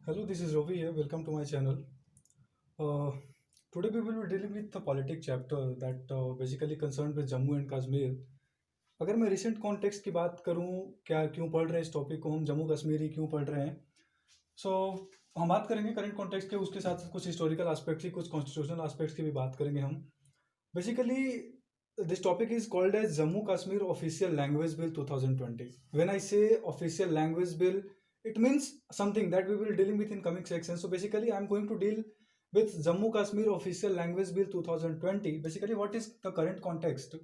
Hello, this is Ravi here. Welcome to my channel. Uh, Today we will be dealing with the politics chapter that basically concerned with Jammu and Kashmir. अगर मैं recent context की बात करूं, क्या क्यों पढ़ रहे हैं इस टॉपिक को, हम जम्मू कश्मीर ही क्यों पढ़ रहे हैं, सो हम बात करेंगे करंट कॉन्टेक्स्ट के, उसके साथ साथ कुछ हिस्टोरिकल एस्पेक्ट्स की, कुछ कॉन्स्टिट्यूशनल एस्पेक्ट्स की भी बात करेंगे हम. Basically this topic is called as Jammu Kashmir Official Language Bill 2020. When I say official language bill, it means something that we will dealing with in coming sections. So basically, I am going to deal with Jammu Kashmir Official Language Bill 2020. Basically, what is the current context?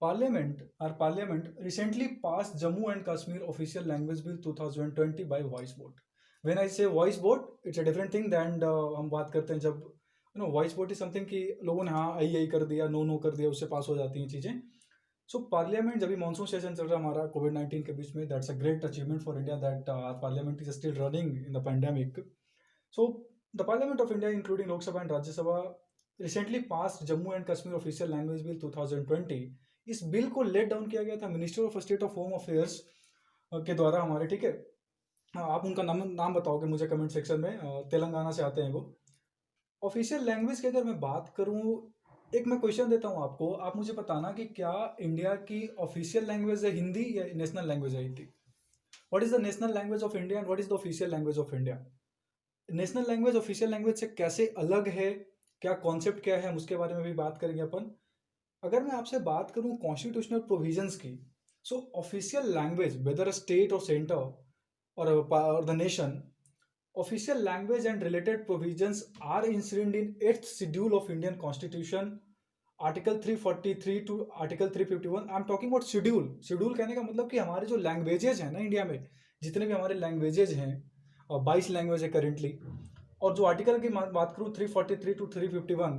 Our parliament recently passed Jammu and Kashmir Official Language Bill 2020 by voice vote. When I say voice vote, it's a different thing than हम बात करते हैं जब voice vote is something कि लोगों ने हाँ आई कर दिया, नो कर दिया, उससे पास हो जाती हैं चीज़ें. सो पार्लियामेंट जब भी मानसून सेशन चल रहा है हमारा कोविड-19 के बीच में, that's a great achievement for India that parliament is still running in the pandemic. So the parliament of India including Lok Sabha and Rajya Sabha recently pass Jammu and Kashmir official language bill 2020. इस bill को लेट डाउन किया गया था minister of state of home affairs के द्वारा हमारे, ठीक है. आप उनका नाम बताओगे मुझे कमेंट सेक्शन में. तेलंगाना से आते हैं वो. ऑफिशियल लैंग्वेज की अगर मैं बात करूं, एक मैं क्वेश्चन देता हूं आपको, आप मुझे बताना कि क्या इंडिया की ऑफिशियल लैंग्वेज है हिंदी या नेशनल लैंग्वेज है Hindi. What is the national language of India and what is the official language of India. National language official language से कैसे अलग है, क्या कॉन्सेप्ट क्या है, हम उसके बारे में भी बात करेंगे अपन. अगर मैं आपसे बात करूं कॉन्स्टिट्यूशनल प्रोविजंस की, सो official language weather a state और सेंटर और the nation, official language and related provisions are enshrined in 8th schedule of Indian Constitution, Article 343 to Article 351. I am talking about schedule. Schedule कहने का मतलब कि हमारे जो languages हैं ना इंडिया में, जितने भी हमारे लैंग्वेजेज हैं, और 22 लैंग्वेज है करेंटली. और जो आर्टिकल की बात करूँ 343 टू 351,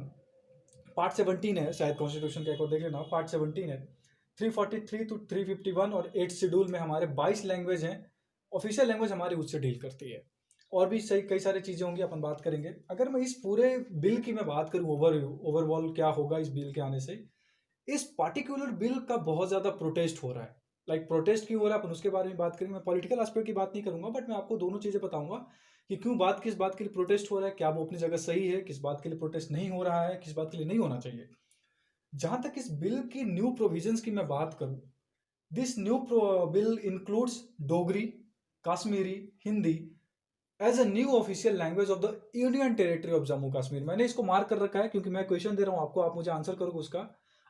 पार्ट 17 है शायद कॉन्स्टिट्यूशन के, देख लेना, पार्ट 17 है. 343 टू 351 और 8 शेड्यूल में हमारे 22 लैंग्वेज हैं. ऑफिशियल लैंग्वेज हमारी उससे डील करती है. और भी सही कई सारी चीज़ें होंगी, अपन बात करेंगे. अगर मैं इस पूरे बिल की मैं बात करूँ, ओवरऑल क्या होगा इस बिल के आने से, इस पार्टिकुलर बिल का बहुत ज़्यादा प्रोटेस्ट हो रहा है. प्रोटेस्ट क्यों हो रहा है अपन उसके बारे में बात करेंगे. मैं पॉलिटिकल एस्पेक्ट की बात नहीं करूंगा, बट मैं आपको दोनों चीज़ें बताऊंगा कि क्यों किस बात के लिए प्रोटेस्ट हो रहा है, क्या वो अपनी जगह सही है, किस बात के लिए प्रोटेस्ट नहीं हो रहा है, किस बात के लिए नहीं होना चाहिए. जहां तक इस बिल की न्यू प्रोविजंस की मैं बात करूं, this new bill includes Dogri, Kashmiri, Hindi as a new official language of the union territory of Jammu Kashmir. मैंने इसको मार्क कर रखा है क्योंकि मैं क्वेश्चन दे रहा हूं आपको, आप मुझे आंसर करोगे उसका.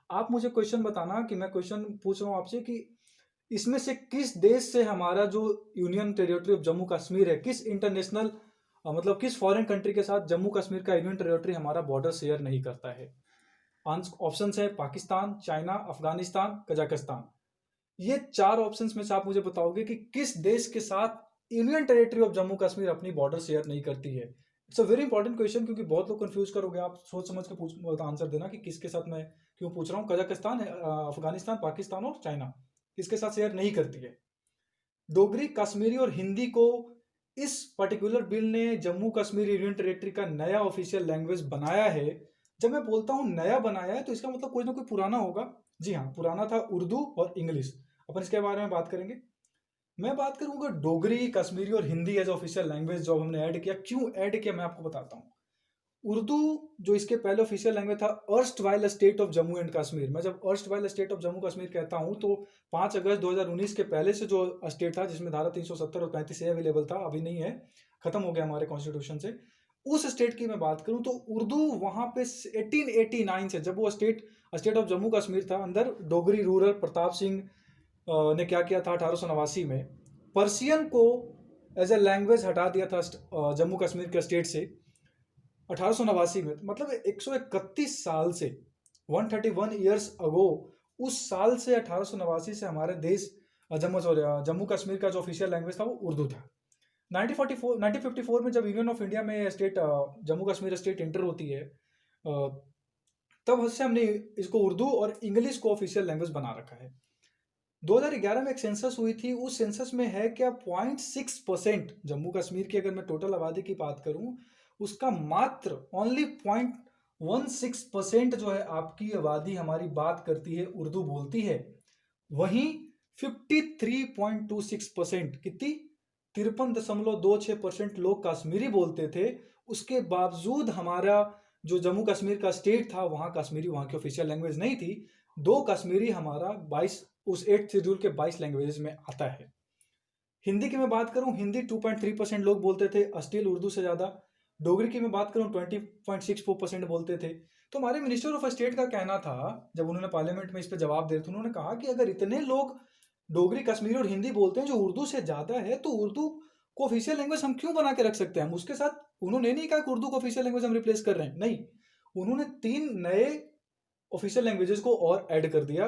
आप मुझे क्वेश्चन बताना कि मैं क्वेश्चन पूछ रहा हूं आपसे कि इसमें से किस देश से हमारा जो union territory of Jammu Kashmir है, किस इंटरनेशनल मतलब किस फॉरेन कंट्री के साथ जम्मू कश्मीर का यूनियन टेरिटरी हमारा बॉर्डर शेयर नहीं करता है. ऑप्शन है पाकिस्तान, चाइना, अफगानिस्तान, कजाकिस्तान. ये 4 ऑप्शंस में से आप मुझे बताओगे कि किस देश के साथ union territory of Jammu Kashmir अपनी बॉर्डर शेयर नहीं करती है. It's a very important question क्योंकि बहुत लोग कंफ्यूज करोगे. आप सोच समझ के आंसर देना कि किसके साथ मैं क्यों पूछ रहा हूँ. कजाकिस्तान, अफगानिस्तान, पाकिस्तान और चाइना किसके साथ शेयर नहीं करती है. डोगरी, कश्मीरी और हिंदी को इस पर्टिकुलर बिल ने जम्मू कश्मीर यूनियन टेरिटरी का नया ऑफिशियल लैंग्वेज बनाया है. जब मैं बोलता हूँ नया बनाया है तो इसका मतलब कोई ना कोई पुराना होगा. जी हाँ, पुराना था उर्दू और इंग्लिश. अपन इसके बारे में बात करेंगे. मैं बात करूंगा डोगरी, कश्मीरी और हिंदी एज ऑफिशियल लैंग्वेज जो हमने ऐड किया. क्यों ऐड किया मैं आपको बताता हूँ. उर्दू जो इसके पहले ऑफिशियल लैंग्वेज था erst while state of Jammu and Kashmir. मैं जब erst while state of Jammu Kashmir कहता हूँ तो 5 अगस्त 2019 के पहले से जो स्टेट था जिसमें धारा 370 और 35 से अवेलेबल था, अभी नहीं है, खत्म हो गया हमारे कॉन्स्टिट्यूशन से, उस स्टेट की मैं बात करूं तो उर्दू वहां पे 1889 से, जब वो स्टेट ऑफ जम्मू कश्मीर था, अंदर डोगरी रूरल प्रताप सिंह ने क्या किया था 1889 में, पर्शियन को एज ए लैंग्वेज हटा दिया था जम्मू कश्मीर के स्टेट से 1889 में. मतलब 131 साल से, 131 ईयर्स अगो, उस साल से 1889 से हमारे देश जम्मू कश्मीर का जो ऑफिशियल लैंग्वेज था वो उर्दू था. 1954 में जब यूनियन ऑफ इंडिया में state Jammu Kashmir state inter होती है, तब से हमने इसको उर्दू और इंग्लिश को ऑफिशियल लैंग्वेज बना रखा है. 2011 में एक सेंसस हुई थी, उस सेंसस में है क्या 0.6% जम्मू कश्मीर की, अगर मैं टोटल आबादी की बात करूं, उसका मात्र ओनली 0.16% जो है आपकी आबादी हमारी बात करती है, उर्दू बोलती है. वहीं 53.26% कितनी 53.26% लोग कश्मीरी बोलते थे। उसके बावजूद हमारा जो जम्मू कश्मीर का स्टेट था वहाँ कश्मीरी वहाँ की ऑफिशियल लैंग्वेज नहीं थी। दो कश्मीरी हमारा 22 उस 8th शेड्यूल के 22 लैंग्वेजेस में आता है। हिंदी की मैं बात करूं, हिंदी 2.3% लोग बोलते थे, स्टिल उर्दू से ज़्यादा। डोगरी की मैं बात करूं 20.64% बोलते थे। तो हमारे मिनिस्टर ऑफ स्टेट का कहना था, जब उन्होंने पार्लियामेंट में इस पर जवाब दे रहे थे, उन्होंने कहा कि अगर इतने लोग डोगरी, कश्मीरी और हिंदी बोलते हैं जो उर्दू से ज़्यादा है, तो उर्दू को ऑफिशियल लैंग्वेज हम क्यों बना के रख सकते हैं। हम उसके साथ, उन्होंने नहीं कहा कि उर्दू को ऑफिशियल लैंग्वेज हम रिप्लेस कर रहे हैं, नहीं, उन्होंने 3 नए ऑफिशियल लैंग्वेजेस को और ऐड कर दिया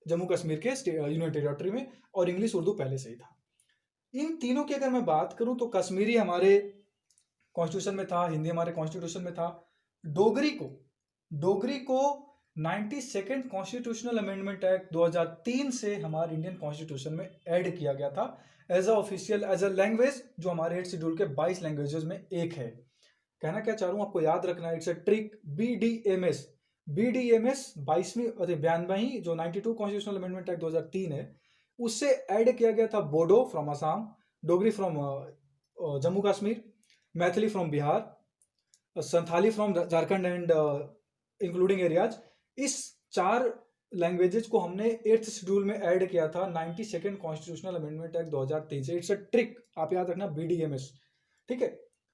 जम्मू कश्मीर के यूनियन टेरिटरी में, और इंग्लिश उर्दू पहले से ही था। इन तीनों की अगर मैं बात करूं तो कश्मीरी हमारे कॉन्स्टिट्यूशन में था, हिंदी हमारे कॉन्स्टिट्यूशन में था। डोगरी को 92nd कॉन्स्टिट्यूशनल अमेंडमेंट एक्ट 2003 से हमारे इंडियन कॉन्स्टिट्यूशन में ऐड किया गया था as a official, as a language, जो हमारे 8th शेड्यूल के 22 लैंग्वेजेस में एक है। कहना क्या चाह रहा हूं, आपको याद रखना है, इट्स अ ट्रिक। बीडीएमएस, बीडीएमएस 22वीं, अरे 92वीं, जो 92 कॉन्स्टिट्यूशनल अमेंडमेंट एक्ट 2003 है, उससे ऐड किया गया था Bodo from Assam, Dogri from Jammu Kashmir, Maithili from Bihar, Santhali from Jharkhand and including areas. इस 4 लैंग्वेजेस को हमने 8th शेड्यूल में ऐड किया था 92nd कॉन्स्टिट्यूशनल अमेंडमेंट एक्ट 2003 से। इट्स अ ट्रिक, आप याद रखना, बीडीएमएस, ठीक है।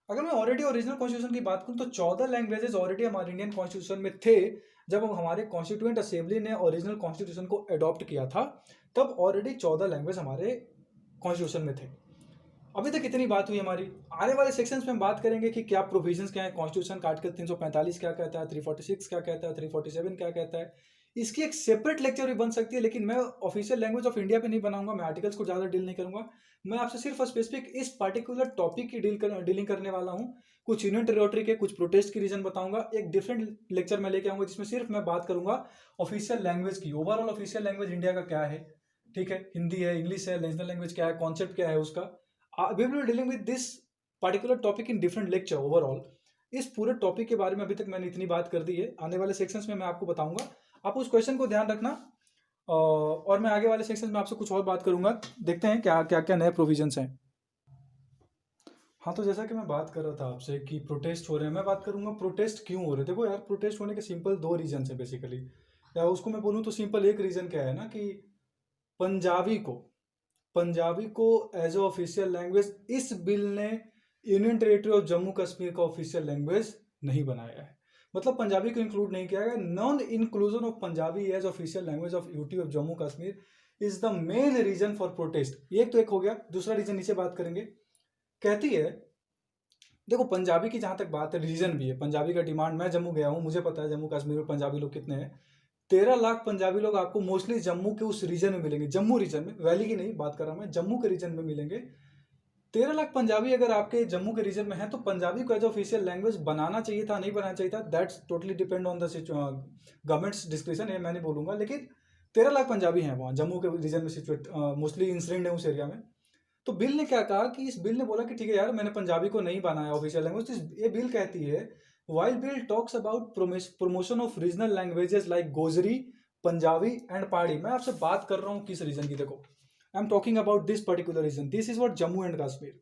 अगर मैं ऑलरेडी ओरिजिनल कॉन्स्टिट्यूशन की बात करूं तो 14 लैंग्वेजेस ऑलरेडी हमारे इंडियन कॉन्स्टिट्यूशन में थे। जब हमारे कॉन्स्टिट्यूएंट असेंबली ने ओरिजिनल कॉन्स्टिट्यूशन को अडॉप्ट किया था, तब ऑलरेडी 14 लैंग्वेज हमारे कॉन्स्टिट्यूशन में थे। अभी तक इतनी बात हुई हमारी। आने वाले सेक्शंस में हम बात करेंगे कि क्या प्रोविजंस क्या है, कॉन्स्टिट्यूशन का आर्टिकल 345 क्या कहता है, 346 क्या कहता है, 347 क्या कहता है। इसकी एक सेपरेट लेक्चर भी बन सकती है, लेकिन मैं ऑफिशियल लैंग्वेज ऑफ इंडिया पे नहीं बनाऊंगा, मैं आर्टिकल्स को ज़्यादा डील नहीं करूंगा। मैं आपसे सिर्फ स्पेसिफिक इस पार्टिकुलर टॉपिक की डीलिंग करने वाला हूँ। कुछ यूनियन टेरिटरी के, कुछ प्रोटेस्ट की रीजन बताऊंगा। एक डिफरेंट लेक्चर में लेके आऊंगा जिसमें सिर्फ मैं बात करूंगा ऑफिशियल लैंग्वेज की। ओवरऑल ऑफिशियल लैंग्वेज इंडिया का क्या है, ठीक है, हिंदी है, इंग्लिश है, नेशनल लैंग्वेज क्या है, कॉन्सेप्ट क्या है उसका। we will be dealing with this particular topic in different lecture overall। इस पूरे टॉपिक के बारे में अभी तक मैंने इतनी बात कर दी है, आने वाले सेक्शंस में मैं आपको बताऊंगा। आप उस क्वेश्चन को ध्यान रखना, और मैं आगे वाले सेक्शंस में आपसे कुछ और बात करूंगा। देखते हैं क्या क्या क्या नए प्रोविजंस हैं। हाँ, तो जैसा कि मैं बात कर रहा था आपसे कि प्रोटेस्ट हो रहे हैं, मैं बात करूंगा प्रोटेस्ट क्यों हो रहे हैं। देखो यार, प्रोटेस्ट होने के सिंपल 2 रीजन है बेसिकली, या उसको मैं बोलूँ तो सिंपल एक रीजन क्या है ना, कि पंजाबी को पंजाबी को एज ए ऑफिशियल लैंग्वेज इस बिल ने union territory of Jammu Kashmir का ऑफिशियल लैंग्वेज नहीं बनाया है। मतलब पंजाबी को इंक्लूड नहीं किया गया। Non inclusion of Punjabi as official language of UT of Jammu Kashmir is the main reason for protest. ये तो एक हो गया। दूसरा रीजन नीचे बात करेंगे, कहती है, देखो पंजाबी की जहां तक बात है, रीजन भी है पंजाबी का डिमांड। मैं जम्मू गया हूँ, मुझे पता है जम्मू कश्मीर में पंजाबी लोग कितने हैं। 13 लाख पंजाबी लोग आपको मोस्टली जम्मू के उस रीजन में मिलेंगे। जम्मू रीजन में, वैली की नहीं बात कर रहा मैं, जम्मू के रीजन में मिलेंगे। 13 लाख पंजाबी अगर आपके जम्मू के रीजन में है, तो पंजाबी को एज ऑफिशियल लैंग्वेज बनाना चाहिए था, नहीं बनाना चाहिए था, that's totally depend on the governments description, ये मैं नहीं बोलूंगा। लेकिन 13 लाख पंजाबी हैं वहाँ जम्मू के रीजन में सिचुएट, मोस्टली इंसिडेंट है उस एरिया में। तो बिल ने क्या कहा कि इस बिल ने बोला कि ठीक है यार, मैंने पंजाबी को नहीं बनाया ऑफिशियल लैंग्वेज। ये बिल कहती है, while bill talks about promotion of regional languages like Gojri, Punjabi and पहाड़ी। मैं आपसे बात कर रहा हूँ किस रीजन की, देखो I am talking about this particular reason, this is what Jammu and Kashmir.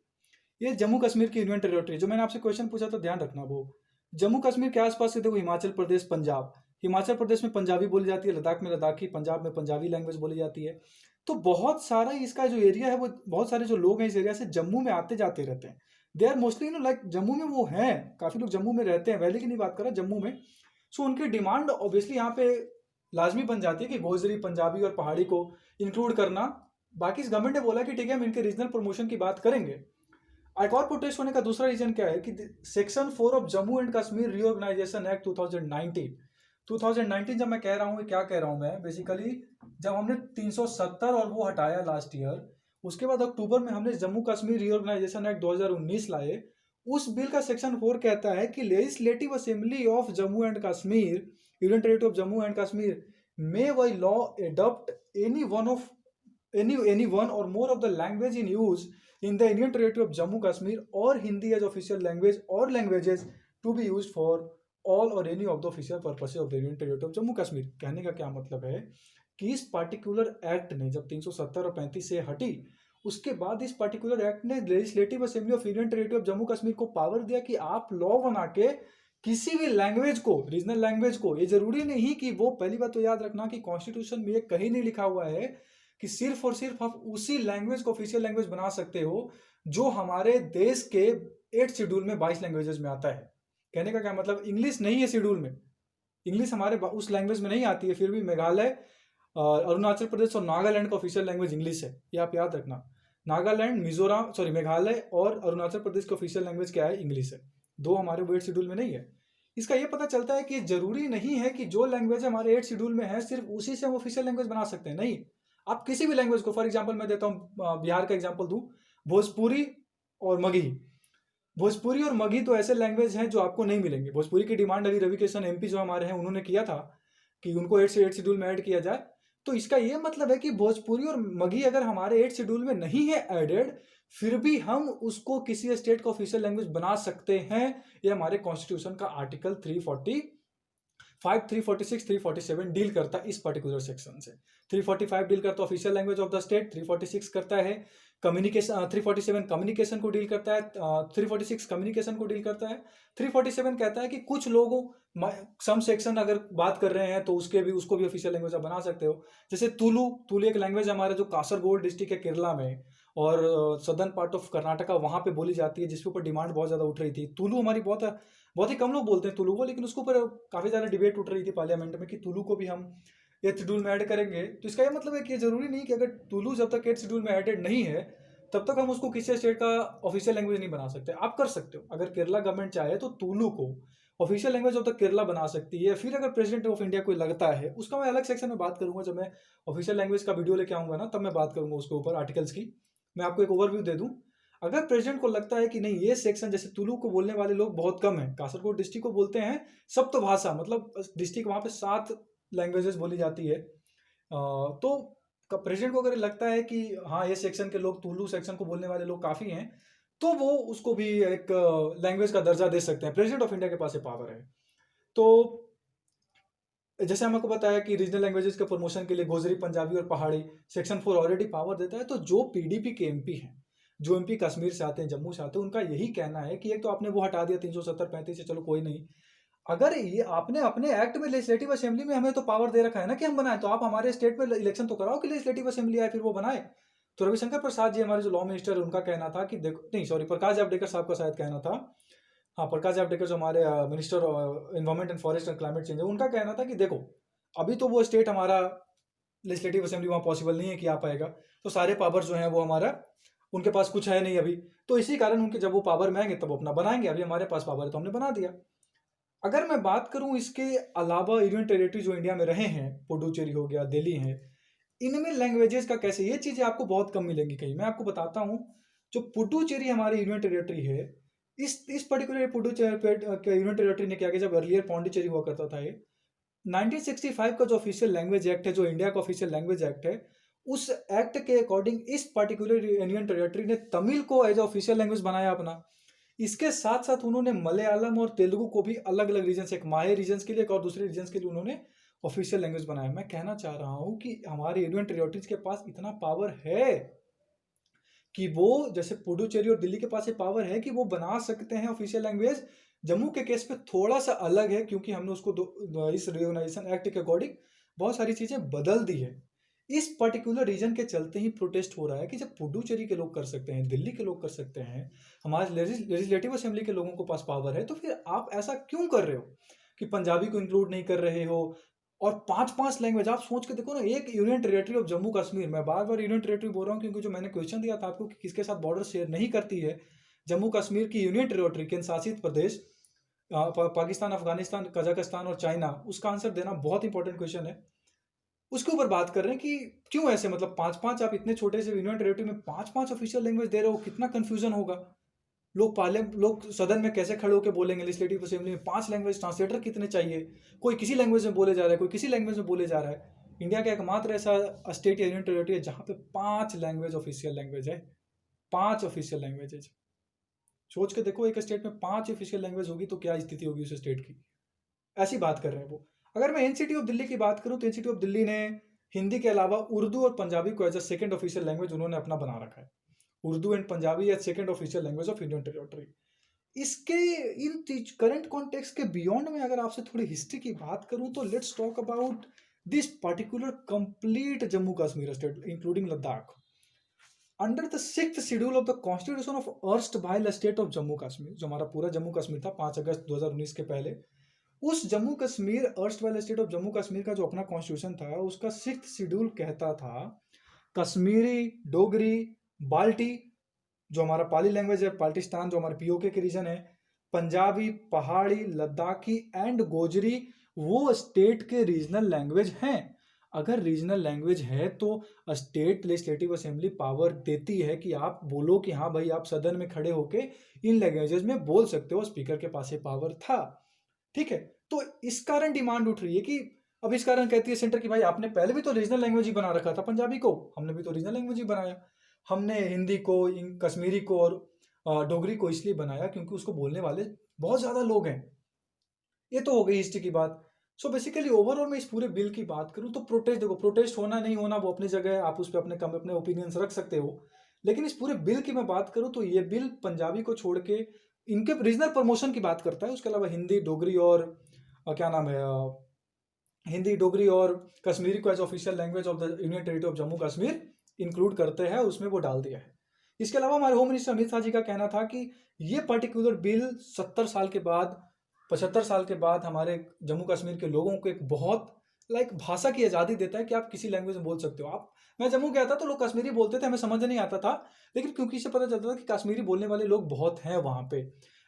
ये जम्मू कश्मीर की यूनियन टेरिटरी, जो मैंने आपसे क्वेश्चन पूछा तो ध्यान रखना, वो जम्मू कश्मीर के आसपास से देखो, हिमाचल प्रदेश, पंजाब, हिमाचल प्रदेश में पंजाबी बोली जाती है, लद्दाख में लद्दाखी, पंजाब में पंजाबी लैंग्वेज बोली जाती है। तो बहुत सारा इसका जो एरिया है, वो बहुत सारे जो लोग हैं इस एरिया से जम्मू में आते जाते रहते हैं। They are mostly like Jammu में वो हैं, काफी लोग जम्मू में रहते हैं, वैली की नहीं बात कर रहा, जम्मू में। सो उनकी डिमांड ऑब्वियसली यहाँ पे लाजमी बन जाती है कि गोजरी, पंजाबी और पहाड़ी को इंक्लूड करना। बाकी इस गवर्नमेंट ने बोला कि ठीक है, हम इनके रीजनल प्रमोशन की बात करेंगे। एक और प्रोटेस्ट होने का दूसरा रीजन क्या है कि section 4 of Jammu and Kashmir reorganisation act 2019 जब मैं कह रहा हूँ, क्या कह रहा हूँ मैं बेसिकली, जब हमने 370 और वो हटाया लास्ट ईयर, उसके बाद अक्टूबर में हमने जम्मू कश्मीर रीऑर्गेनाइजेशन एक्ट 2019 लाए। उस बिल का सेक्शन 4 कहता है कि legislative assembly of Jammu and Kashmir, union territory of Jammu and Kashmir, may by law adopt any one or more of the language in use in the Indian Territory of Jammu Kashmir or Hindi as official language or languages to be used for all or any of the official purposes of the Union Territory of Jammu Kashmir। कहने का क्या मतलब है कि इस particular act ने जब 370 और 35 से हटी, उसके बाद इस पर्टिकुलर एक्ट ने legislative assembly of union territory of Jammu Kashmir को पावर दिया कि आप लॉ बना के किसी भी लैंग्वेज को, रीजनल लैंग्वेज को, ये जरूरी नहीं कि वो, पहली बात तो याद रखना कि कॉन्स्टिट्यूशन में ये कहीं नहीं लिखा हुआ है कि सिर्फ और सिर्फ आप उसी लैंग्वेज को ऑफिशियल लैंग्वेज बना सकते हो जो हमारे देश के 8 शेड्यूल में 22 लैंग्वेजेस में आता है। कहने का क्या मतलब, इंग्लिश नहीं है शेड्यूल में, इंग्लिश हमारे उस लैंग्वेज में नहीं आती है, फिर भी मेघालय, अरुणाचल प्रदेश और नागालैंड का ऑफिशियल लैंग्वेज इंग्लिश है, ये आप याद रखना। नागालैंड, मिजोरम, सॉरी, मेघालय और अरुणाचल प्रदेश का ऑफिशियल लैंग्वेज क्या है, इंग्लिश है। दो हमारे 8 शेड्यूल में नहीं है। इसका ये पता चलता है कि जरूरी नहीं है कि जो लैंग्वेज हमारे 8 शेड्यूल में है सिर्फ उसी से हम ऑफिशियल लैंग्वेज बना सकते हैं, नहीं। आप किसी भी लैंग्वेज को, फॉर एग्जाम्पल मैं देता हूँ, बिहार का एग्जाम्पल दूं, भोजपुरी और मगही। भोजपुरी और मगही तो ऐसे लैंग्वेज हैं जो आपको नहीं मिलेंगे। भोजपुरी की डिमांड अभी रविकिशन एमपी जो हमारे हैं उन्होंने किया था कि उनको 8 से 8 शेड्यूल में ऐड किया जाए। तो इसका ये मतलब है कि भोजपुरी और मगही अगर हमारे 8 शेड्यूल में नहीं है ऐडेड, फिर भी हम उसको किसी स्टेट का ऑफिशियल लैंग्वेज बना सकते हैं। ये हमारे कॉन्स्टिट्यूशन का आर्टिकल 345, 346, 347 डील करता है इस पर्टिकुलर सेक्शन से। 345 डील करता है official language of the state, 346 करता है कम्युनिकेशन, 347 कम्युनिकेशन को डील करता है, 346 कम्युनिकेशन को डील करता है। 347 कहता है कि कुछ लोगों, सम सेक्शन अगर बात कर रहे हैं तो उसको भी ऑफिशियल लैंग्वेज आप बना सकते हो। जैसे तुलु एक लैंग्वेज हमारा जो कासरगोड डिस्ट्रिक्ट है केरला में और सदर्न पार्ट ऑफ कर्नाटका, वहां पे बोली जाती है, जिसके ऊपर डिमांड बहुत ज्यादा उठ रही थी। तुलु हमारी बहुत ही कम लोग बोलते हैं तुलु को, लेकिन उसके ऊपर काफी ज्यादा डिबेट उठ रही थी पार्लियामेंट में कि तुलु को भी हम 8 शेड्यूल में ऐड करेंगे। तो इसका ये मतलब है कि जरूरी नहीं कि अगर तुलु जब तक 8 शेड्यूल में एडेड नहीं है तब तक हम उसको किसी स्टेट का ऑफिशियल लैंग्वेज नहीं बना सकते। आप कर सकते हो, अगर केरला गवर्नमेंट चाहे तो तुलु को official language of the Kerala बना सकती है। फिर अगर प्रेसिडेंट ऑफ इंडिया को लगता है, उसका मैं अलग सेक्शन में बात करूंगा, जब मैं ऑफिशियल लैंग्वेज का वीडियो लेके आऊंगा ना तब मैं बात करूंगा उसके ऊपर आर्टिकल्स की। मैं आपको एक ओवरव्यू दे दूं। अगर प्रेसिडेंट को लगता है कि नहीं ये सेक्शन, जैसे तुलु को बोलने वाले लोग बहुत कम है, कासरगोड डिस्ट्रिक्ट को बोलते हैं सप्त भाषा, मतलब डिस्ट्रिक्ट वहां पे 7 लैंग्वेजेस बोली जाती है, तो प्रेसिडेंट को अगर लगता है कि हाँ ये सेक्शन के लोग, तुलु सेक्शन को बोलने वाले लोग काफी हैं, तो वो उसको भी एक लैंग्वेज का दर्जा दे सकते हैं। प्रेसिडेंट ऑफ इंडिया के पास ये पावर है। तो जैसे हमको बताया कि रीजनल लैंग्वेजेस के प्रमोशन के लिए गोजरी, पंजाबी और पहाड़ी सेक्शन 4 ऑलरेडी पावर देता है। तो जो पीडीपी के एमपी हैं, जो एमपी कश्मीर से आते हैं, जम्मू से आते हैं, उनका यही कहना है कि एक तो आपने वो हटा दिया 370-35 से, चलो कोई नहीं, अगर ये आपने अपने एक्ट में लेजिस्लेटिव असेंबली में हमें तो पावर दे रखा है ना कि हम बनाए, तो आप हमारे स्टेट में इलेक्शन तो कराओ कि लेजिस्लेटिव असेंबली आए फिर वो बनाए। तो रविशंकर प्रसाद जी हमारे जो लॉ मिनिस्टर है उनका कहना था कि देखो, नहीं सॉरी, प्रकाश जावड़ेकर साहब का शायद कहना था, हाँ प्रकाश जावड़ेकर जो हमारे minister environment and forest and climate change है, उनका कहना था कि देखो अभी तो वो स्टेट हमारा लेजिस्लेटिव असेंबली वहाँ पॉसिबल नहीं है कि आ पाएगा, तो सारे पावर जो हैं वो हमारा, उनके पास कुछ है नहीं अभी, तो इसी कारण उनके जब वो पावर में आएंगे तब अपना बनाएंगे, अभी हमारे पास पावर है तो हमने बना दिया। अगर मैं बात करूं इसके अलावा यूनियन टेरिटरी जो इंडिया में रहे हैं, पुडुचेरी हो गया, दिल्ली है, इनमें लैंग्वेजेस का कैसे, ये चीजें आपको बहुत कम मिलेंगी कहीं। मैं आपको बताता हूं, जो पुडुचेरी हमारी यूनियन टेरिटरी है, इस पर्टिकुलर पुडुचेरी यूनियन टेरिटरी ने क्या किया, जब अर्लियर पौंडीचेरी हुआ करता था, ये 1965 का जो ऑफिशियल लैंग्वेज एक्ट है, जो इंडिया का ऑफिशियल लैंग्वेज एक्ट है, उस एक्ट के अकॉर्डिंग इस पर्टिकुलर यूनियन टेरिटरी ने तमिल को एज ऑफिशियल लैंग्वेज बनाया अपना। इसके साथ साथ उन्होंने मलयालम और तेलुगु को भी अलग अलग रीजन से, एक माहे रीजन के लिए, एक और दूसरे रीजन के लिए उन्होंने ऑफिशियल लैंग्वेज बनाया। मैं कहना चाह रहा हूं कि हमारे यूनियन टेरिटरीज के पास इतना पावर है कि वो, जैसे पुडुचेरी और दिल्ली के पास ये पावर है कि वो बना सकते हैं ऑफिशियल लैंग्वेज। जम्मू के केस में थोड़ा सा अलग है क्योंकि हमने उसको इस रिकॉग्नाइजेशन एक्ट के अकॉर्डिंग बहुत सारी चीजें बदल दी है। इस पर्टिकुलर रीजन के चलते ही प्रोटेस्ट हो रहा है कि जब पुडुचेरी के लोग कर सकते हैं, दिल्ली के लोग कर सकते हैं, हमारे लेजिस्लेटिव असेंबली के लोगों को पास पावर है, तो फिर आप ऐसा क्यों कर रहे हो कि पंजाबी को इंक्लूड नहीं कर रहे हो। और 5-5 लैंग्वेज आप सोच के देखो ना, एक union territory of Jammu Kashmir, मैं बार बार यूनियन टेरिटरी बोल रहा हूँ क्योंकि जो मैंने क्वेश्चन दिया था आपको कि किसके साथ बॉर्डर शेयर नहीं करती है जम्मू कश्मीर की यूनियन टेरिटरी, केंद्र शासित प्रदेश, पाकिस्तान, अफगानिस्तान, कजाकिस्तान और चाइना, उसका आंसर देना बहुत इंपॉर्टेंट क्वेश्चन है। उसके ऊपर बात कर रहे हैं कि क्यों ऐसे, मतलब 5-5, आप इतने छोटे से यूनियन टेरिटरी में 5-5 ऑफिशियल लैंग्वेज दे रहे हो, कितना कंफ्यूजन होगा। लोग सदन में कैसे खड़े होकर बोलेंगे, लेजिस्लेटिव असेंबली में 5 लैंग्वेज, ट्रांसलेटर कितने चाहिए, कोई किसी लैंग्वेज में बोले जा रहा है, कोई किसी लैंग्वेज में बोले जा रहा है। इंडिया का एकमात्र ऐसा स्टेट या यूनियन टेरिटरी है जहां पे 5 लैंग्वेज ऑफिशियल लैंग्वेज है, 5 ऑफिशियल लैंग्वेजेज। सोच के देखो, एक स्टेट में 5 ऑफिशियल लैंग्वेज होगी तो क्या स्थिति होगी उस स्टेट की। ऐसी बात कर रहे हैं वो। अगर मैं एनसीटी ऑफ दिल्ली की बात करूं तो एनसीटी ऑफ दिल्ली ने हिंदी के अलावा उर्दू और पंजाबी को as a second official language उन्होंने अपना बना रखा है। Urdu and Punjabi as second official language of Indian territory. इसके इन करंट कॉन्टेक्स्ट के बियॉन्ड में अगर आपसे थोड़ी हिस्ट्री की बात करूं तो let's talk about this particular complete Jammu Kashmir state including Ladakh under the 6th schedule of the constitution of erstwhile state of Jammu Kashmir. जो हमारा पूरा जम्मू कश्मीर था 5 अगस्त 2019 के पहले, उस Jammu Kashmir erst while state of Jammu Kashmir का जो अपना कॉन्स्टिट्यूशन था उसका 6th शेड्यूल कहता था कश्मीरी, डोगरी, बाल्टी जो हमारा पाली लैंग्वेज है, पाल्टिस्तान जो हमारे पीओके के रीजन है, पंजाबी, पहाड़ी, लद्दाखी एंड गोजरी वो स्टेट के रीजनल लैंग्वेज हैं। अगर रीजनल लैंग्वेज है तो स्टेट लेजिस्लेटिव असेंबली पावर देती है कि आप बोलो कि हाँ भाई आप सदन में खड़े होके इन लैंग्वेजेस में बोल सकते हो, स्पीकर के पास ये पावर था। ठीक है, तो इस कारण डिमांड उठ रही है कि अब इस कारण कहती है सेंटर कि भाई आपने पहले भी तो रीजनल लैंग्वेज ही बना रखा था पंजाबी को, हमने भी तो रीजनल लैंग्वेज ही बनाया। हमने हिंदी को, कश्मीरी को और डोगरी को इसलिए बनाया क्योंकि उसको बोलने वाले बहुत ज़्यादा लोग हैं। ये तो हो गई हिस्ट्री की बात। सो बेसिकली ओवरऑल मैं इस पूरे बिल की बात करूं तो प्रोटेस्ट, देखो प्रोटेस्ट होना नहीं होना वो अपनी जगह है, आप उस पर अपने ओपिनियंस रख सकते हो, लेकिन इस पूरे बिल की मैं बात करूं तो ये बिल पंजाबी को छोड़ के इनके रीजनल प्रमोशन की बात करता है। उसके अलावा हिंदी, डोगरी और क्या नाम है, हिंदी, डोगरी और कश्मीरी को as official language of the union territory of Jammu Kashmir include करते हैं, उसमें वो डाल दिया है। इसके अलावा हमारे होम मिनिस्टर अमित शाह जी का कहना था कि ये पर्टिकुलर बिल 70 साल के बाद, 75 साल के बाद हमारे जम्मू कश्मीर के लोगों को एक बहुत भाषा की आज़ादी देता है कि आप किसी लैंग्वेज में बोल सकते हो। आप, मैं जम्मू गया था तो लोग कश्मीरी बोलते थे, हमें समझ नहीं आता था, लेकिन क्योंकि इससे पता चलता था कि कश्मीरी बोलने वाले लोग बहुत हैं वहाँ पे।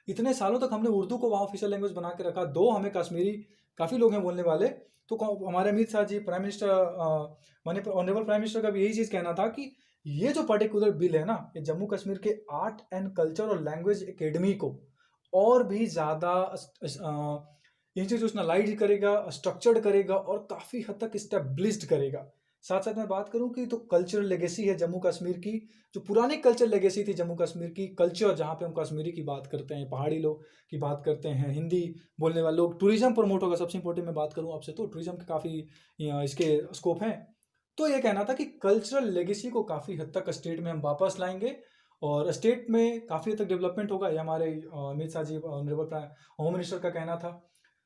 इतने सालों तक हमने उर्दू को वहाँ ऑफिशियल लैंग्वेज बना के रखा, दो हमें कश्मीरी काफ़ी लोग हैं बोलने वाले। तो हमारे अमित शाह जी, प्राइम मिनिस्टर, माननीय ऑनरेबल प्राइम मिनिस्टर का भी यही चीज़ कहना था कि ये जो पर्टिकुलर बिल है ना, ये जम्मू कश्मीर के आर्ट एंड कल्चर और लैंग्वेज एकेडमी को और भी ज़्यादा इंस्टीट्यूशनलाइज करेगा, स्ट्रक्चर्ड करेगा और काफ़ी हद तक इस्टेब्लिश्ड करेगा। साथ साथ मैं बात करूं कि तो कल्चरल लेगेसी है जम्मू कश्मीर की, जो पुरानी कल्चर लेगेसी थी जम्मू कश्मीर की, कल्चर जहाँ पे हम कश्मीरी की बात करते हैं, पहाड़ी लोग की बात करते हैं, हिंदी बोलने वाले लोग, टूरिज्म प्रमोट होगा। सबसे इंपॉर्टेंट मैं बात करूँ आपसे तो टूरिज्म के काफ़ी इसके स्कोप हैं। तो ये कहना था कि कल्चरल लेगेसी को काफ़ी हद तक स्टेट में हम वापस लाएंगे और स्टेट में काफ़ी हद तक डेवलपमेंट होगा, ये हमारे Amit Shah ji, honourable home minister का कहना था।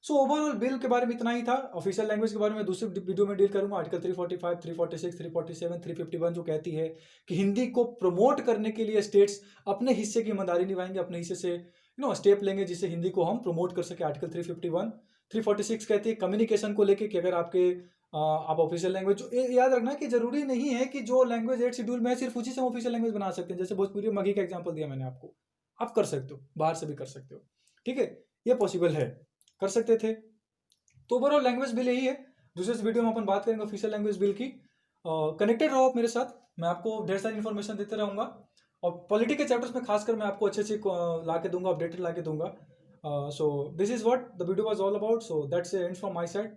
सो ओवरऑल बिल के बारे में इतना ही था। ऑफिशियल लैंग्वेज के बारे में दूसरे वीडियो में डील करूंगा। आर्टिकल 345, 346, 347, 351 जो कहती है कि हिंदी को प्रमोट करने के लिए स्टेट्स अपने हिस्से की ईमानदारी निभाएंगे, अपने हिस्से से स्टेप लेंगे जिससे हिंदी को हम प्रमोट कर सके। आर्टिकल 351, 346 कहती है कम्युनिकेशन को लेके कि अगर आपके आप ऑफिशियल लैंग्वेज, याद रखना कि जरूरी नहीं है कि जो लैंग्वेज 8 शेड्यूल में है सिर्फ उसी से ऑफिशियल लैंग्वेज बना सकते हैं। जैसे भोजपुरी मगही का एग्जाम्पल दिया मैंने आपको, आप कर सकते हो, बाहर से भी कर सकते हो। ठीक है, ये पॉसिबल है, कर सकते थे। तो ओवरऑल लैंग्वेज बिल यही है। दूसरे वीडियो में अपन बात करेंगे ऑफिशियल लैंग्वेज बिल की। कनेक्टेड रहो आप मेरे साथ, मैं आपको ढेर सारी इन्फॉर्मेशन देते रहूंगा और पॉलिटिकल चैप्टर्स में खासकर मैं आपको अच्छे अच्छे ला के दूंगा, अपडेटेड ला के दूंगा। So this is what the video was all about. So that's end from my side.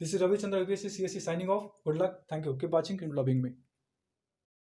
This is Ravichandra UPSC CSE signing off. Good luck. Thank you. Keep watching. Keep loving me.